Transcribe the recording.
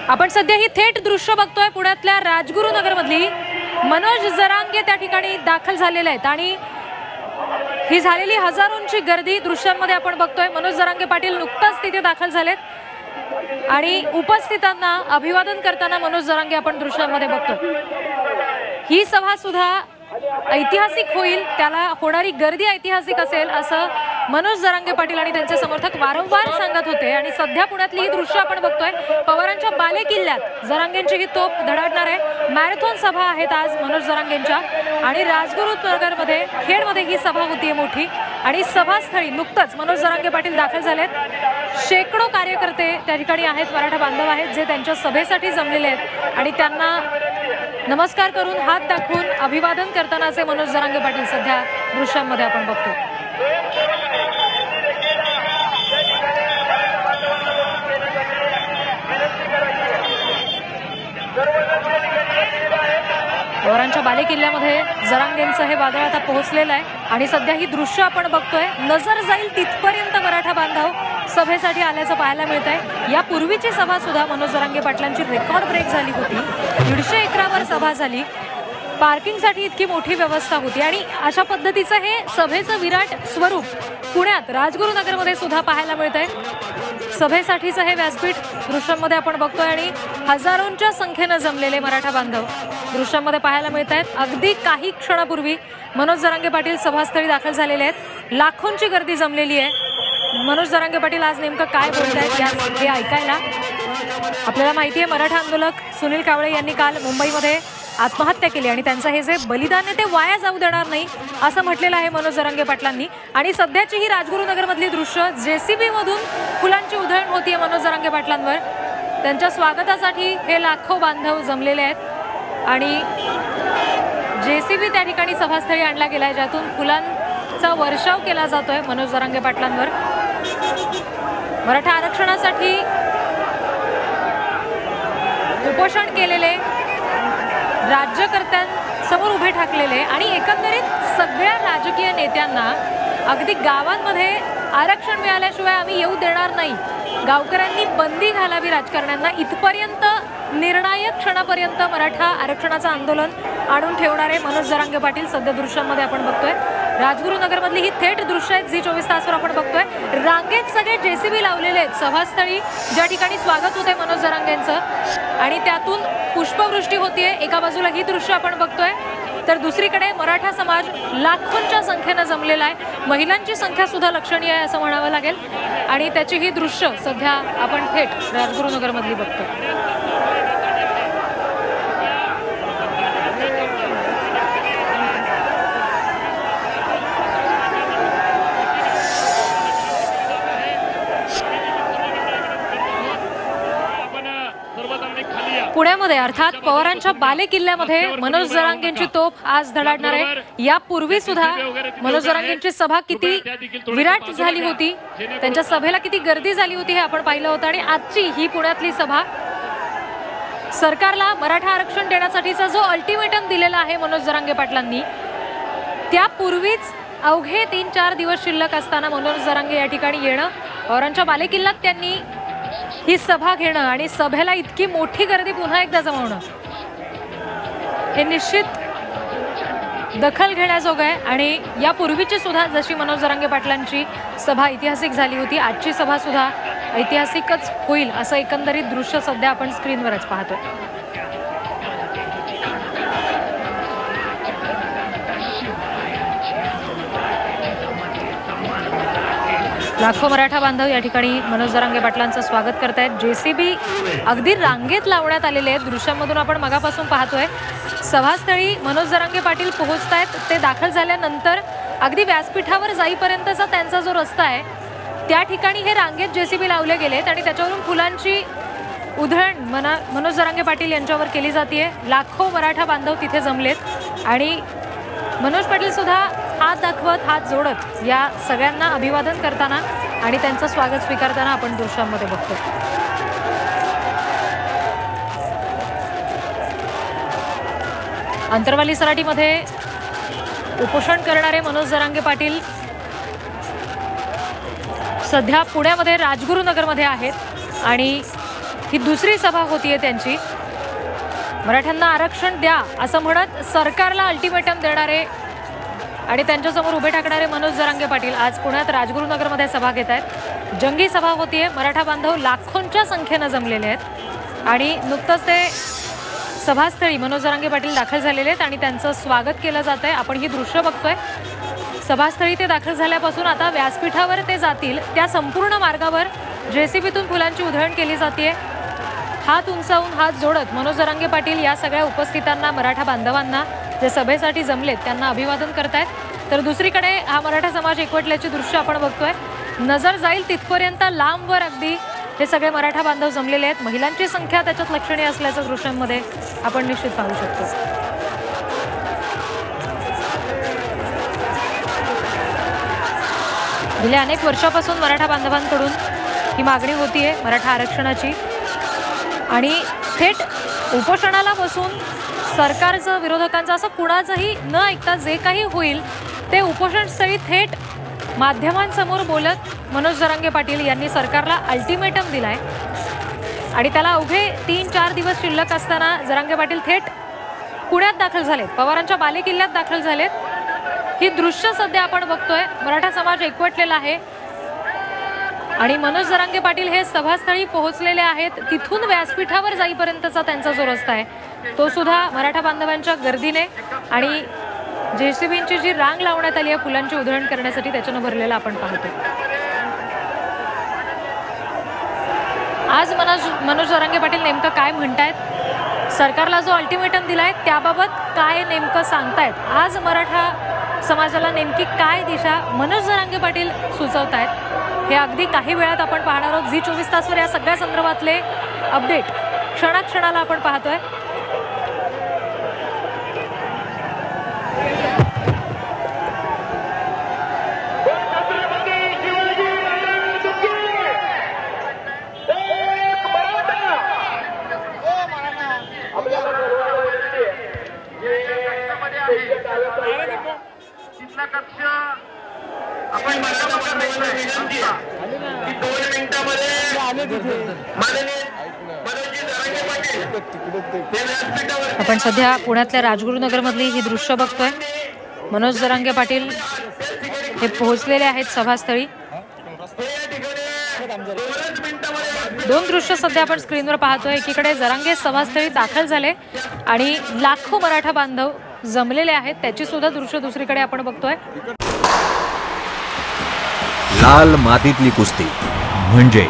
आपण सध्या ही थेट दृश्य बघतोय पुण्यातल्या राजगुरुनगर मधली। मनोज जरांगे त्या ठिकाणी दाखल झालेले आहेत आणि ही झालेली हजारोंची गर्दी दृश्यांमध्ये आपण बघतोय। मनोज जरांगे पाटील नुकताच तिथे दाखल झालेत आणि उपस्थितांना अभिवादन करताना मनोज जरांगे आपण दृश्यांमध्ये बघतोय। ही सभा सुद्धा ऐतिहासिक होईल, त्याला होणारी गर्दी ऐतिहासिक असेल असं मनोज जरांगे पाटील आणि त्यांचे समर्थक वारंवार सांगत होते। आणि सध्या पुण्यातली ही दृश्य आपण बघतोय पवारांच्या बाले किल्ल्यात जरांगेंची ही तोफ धडाडणार आहे। मॅरेथॉन सभा आहेत आज मनोज जरांगेंच्या आणि राजगुरुनगरमध्ये खेडमध्ये ही सभा होतीये मोठी आणि सभास्थळी नुकतंच मनोज जरांगे पाटील दाखल झालेत। शेकडो कार्यकर्ते त्या ठिकाणी आहेत, मराठा बांधव आहेत जे त्यांच्या सभेसाठी जमलेले आहेत आणि त्यांना नमस्कार करून हात दाखवून अभिवादन करतानाचे मनोज जरांगे पाटील सध्या दृश्यांमध्ये आपण बघतो। पवारांच्या बाले किल्ल्यामध्ये जरांगेंचं हे वादळ आता पोहोचलेलं आहे आणि सध्या ही दृश्य आपण बघतोय। नजर जाईल तिथपर्यंत मराठा बांधव सभेसाठी आल्याचं पाहायला मिळतंय। यापूर्वीची सभा सुद्धा मनोज जरांगे पाटलांची रेकॉर्ड ब्रेक झाली होती। 150 एकरावर सभा झाली, पार्किंगसाठी इतकी मोठी व्यवस्था होती आणि अशा पद्धतीचं हे सभेचं विराट स्वरूप पुण्यात राजगुरुनगरमध्ये सुद्धा पाहायला मिळतंय। सभेसाठीचं हे व्यासपीठ दृश्यांमध्ये आपण बघतोय आणि हजारोंच्या संख्येने जमलेले मराठा बांधव दृश्यांमध्ये पाहायला मिळत आहेत। अगदी काही क्षणापूर्वी मनोज जरांगे पाटील सभास्थळी दाखल झालेले आहेत। लाखोंची गर्दी जमलेली आहे। मनोज जरांगे पाटील आज नेमकं काय बोलतायत हे ऐकायला। आपल्याला माहिती आहे मराठा आंदोलक सुनील कावळे यांनी काल मुंबईमध्ये आत्महत्या केली आणि त्यांचं हे जे बलिदान आहे ते वाया जाऊ देणार नाही असं म्हटलेलं आहे मनोज जरांगे पाटलांनी। आणि सध्याची ही राजगुरुनगर मधली दृश्य जेसीबी मधून फुलांची उधळण होतीये मनोज जरांगे पाटलांवर। त्यांच्या स्वागतासाठी हे लाखो बांधव जमलेले आहेत आणि जेसीबी त्या ठिकाणी सभास्थळी आणला गेलाय ज्यातून फुलांचा वर्षाव केला जातोय मनोज जरांगे पाटलांवर। मराठा आरक्षणासाठी उपोषण केलेले राज्यकर्त्यांसमोर उभे ठाकलेले आणि एकंदरीत सगळ्या राजकीय नेत्यांना अगदी गावांमध्ये आरक्षण मिळाल्याशिवाय आम्ही येऊ देणार नाही, गावकऱ्यांनी बंदी घालावी राजकारण्यांना, इथपर्यंत निर्णायक क्षणापर्यंत मराठा आरक्षणाचं आंदोलन आणून ठेवणारे मनोज जरांगे पाटील सध्या दृश्यांमध्ये आपण बघतोय। राजगुरुनगर मधली ही थेट दृश्य आहेत जी 24 तासवर आपण बघतोय। रांगेत सगळे जेसीबी लावलेले आहेत सभास्थळी ज्या ठिकाणी स्वागत होतंय मनोज जरांगेंचं आणि त्यातून पुष्पवृष्टी होतीये। एका बाजूला ही दृश्य आपण बघतोय तर दुसरीकडे मराठा समाज लाखोंच्या संख्येने जमलेला आहे। महिलांची संख्या सुद्धा लक्षणीय आहे असं म्हणावं लागेल आणि त्याची ही दृश्य सध्या आपण थेट राजगुरुनगर मधली बघतोय। पुण्यामध्ये अर्थात पवारांच्या बाले किल्ल्यामध्ये मनोज जरांगेंची तोफ आज धडाडणार आहे। यापूर्वी सुद्धा मनोज जरांगेंची सभा किती विराट झाली होती, त्यांच्या सभेला किती गर्दी झाली होती हे आपण पाहिलं होतं आणि आजची ही पुण्यातली सभा सरकारला मराठा आरक्षण देण्यासाठीचा जो अल्टिमेटम दिलेला आहे मनोज जरांगे पाटलांनी, त्यापूर्वीच अवघे 3-4 दिवस शिल्लक असताना मनोज जरांगे या ठिकाणी येणं, पवारांच्या बाले किल्ल्यात त्यांनी ही सभा घेणं आणि सभेला इतकी मोठी गर्दी पुन्हा एकदा जमवणं हे निश्चित दखल घेण्याजोगं आहे। आणि यापूर्वीची सुद्धा जशी मनोज जरांगे पाटलांची सभा ऐतिहासिक झाली होती, आजची सभा सुद्धा ऐतिहासिकच होईल असं एकंदरीत दृश्य सध्या आपण स्क्रीनवरच पाहतोय। लाखो मराठा बांधव या ठिकाणी मनोज जरांगे पाटलांचं स्वागत करतायत। जेसीबी अगदी रांगेत लावण्यात आलेले आहेत, दृश्यांमधून आपण मगापासून पाहतोय। सभास्थळी मनोज जरांगे पाटील पोहोचतायत, ते दाखल झाल्यानंतर अगदी व्यासपीठावर जाईपर्यंतचा त्यांचा जो रस्ता आहे त्या ठिकाणी हे रांगेत जेसीबी लावले गेलेत आणि त्याच्यावरून फुलांची उधळण मनोज जरांगे पाटील यांच्यावर केली जाते। लाखो मराठा बांधव तिथे जमलेत आणि मनोज पाटील सुद्धा हात दाखवत हात जोडत या सगळ्यांना अभिवादन करताना आणि त्यांचं स्वागत स्वीकारताना आपण दृश्यांमध्ये बघतो। अंतरवाली सराटीमध्ये उपोषण करणारे मनोज जरांगे पाटील सध्या पुण्यामध्ये राजगुरुनगरमध्ये आहेत आणि ही दुसरी सभा होतीये त्यांची। मराठ्यांना आरक्षण द्या असं म्हणत सरकारला अल्टिमेटम देणारे आणि त्यांच्यासमोर उभे टाकणारे मनोज जरांगे पाटील आज पुण्यात राजगुरुनगरमध्ये सभा घेत आहेत। जंगी सभा होतीये। मराठा बांधव लाखोंच्या संख्येने जमलेले आहेत आणि नुकतंच ते सभास्थळी मनोज जरांगे पाटील दाखल झालेले आहेत आणि त्यांचं स्वागत केलं जात आहे। आपण ही दृश्य बघतोय। सभास्थळी ते दाखल झाल्यापासून आता व्यासपीठावर ते जातील त्या संपूर्ण मार्गावर जेसीबीतून फुलांची उधळण केली जाते। हात उंचावून हात जोडत मनोज जरांगे पाटील या सगळ्या उपस्थितांना, मराठा बांधवांना जे सभेसाठी जमलेत त्यांना अभिवादन करतायत। तर दुसरीकडे हा मराठा समाज एकवटल्याची दृश्य आपण बघतोय। नजर जाईल तिथपर्यंत लांबवर अगदी हे सगळे मराठा बांधव जमलेले आहेत। महिलांची संख्या त्याच्यात लक्षणीय असल्याचं दृश्यांमध्ये आपण निश्चित पाहू शकतो। गेल्या अनेक वर्षापासून मराठा बांधवांकडून ही मागणी होतीये मराठा आरक्षणाची आणि थेट उपोषणाला बसून सरकारचं, विरोधकांचं असं कुणाचंही न ऐकता जे काही होईल ते उपोषणस्थळी थेट माध्यमांसमोर बोलत मनोज जरांगे पाटील यांनी सरकारला अल्टिमेटम दिलाय आणि त्याला अवघे 3-4 दिवस शिल्लक असताना जरांगे पाटील थेट पुण्यात दाखल झालेत, पवारांच्या बालेकिल्ल्यात दाखल झालेत। ही दृश्य सध्या आपण बघतोय। मराठा समाज एकवटलेला आहे आणि मनोज जरांगे पाटील हे सभास्थळी पोहोचलेले आहेत। तिथून व्यासपीठावर जाईपर्यंतचा त्यांचा जो रस्ता आहे तो सुद्धा मराठा बांधवांच्या गर्दीने आणि जेसीबींची जी रांग लावण्यात आली आहे फुलांची उधळण करण्यासाठी त्याच्यानं भरलेला आपण पाहतो। आज मनोज जरांगे पाटील नेमकं काय म्हणतायत, सरकारला जो अल्टिमेटम दिलाय त्याबाबत काय नेमकं सांगतायत, आज मराठा समाजाला नेमकी काय दिशा मनोज जरांगे पाटील सुचवतायत हे अगदी काही वेळात आपण पाहणार आहोत। झी 24 तासवर या सगळ्या संदर्भातले अपडेट क्षणाक्षणाला आपण पाहतोय। आपण सध्या पुण्यातल्या राजगुरुनगर मधली ही दृश्य बघतोय। मनोज जरांगे पाटील हे पोहोचलेले आहेत सभास्थळी। दोन दृश्य सध्या आपण स्क्रीनवर पाहतोय। एकीकडे जरांगे सभास्थळी दाखल झाले आणि लाखो मराठा बांधव जमलेले आहेत त्याची सुद्धा दृश्य दुसरीकडे आपण बघतोय। लाल मातीतली कुस्ती म्हणजे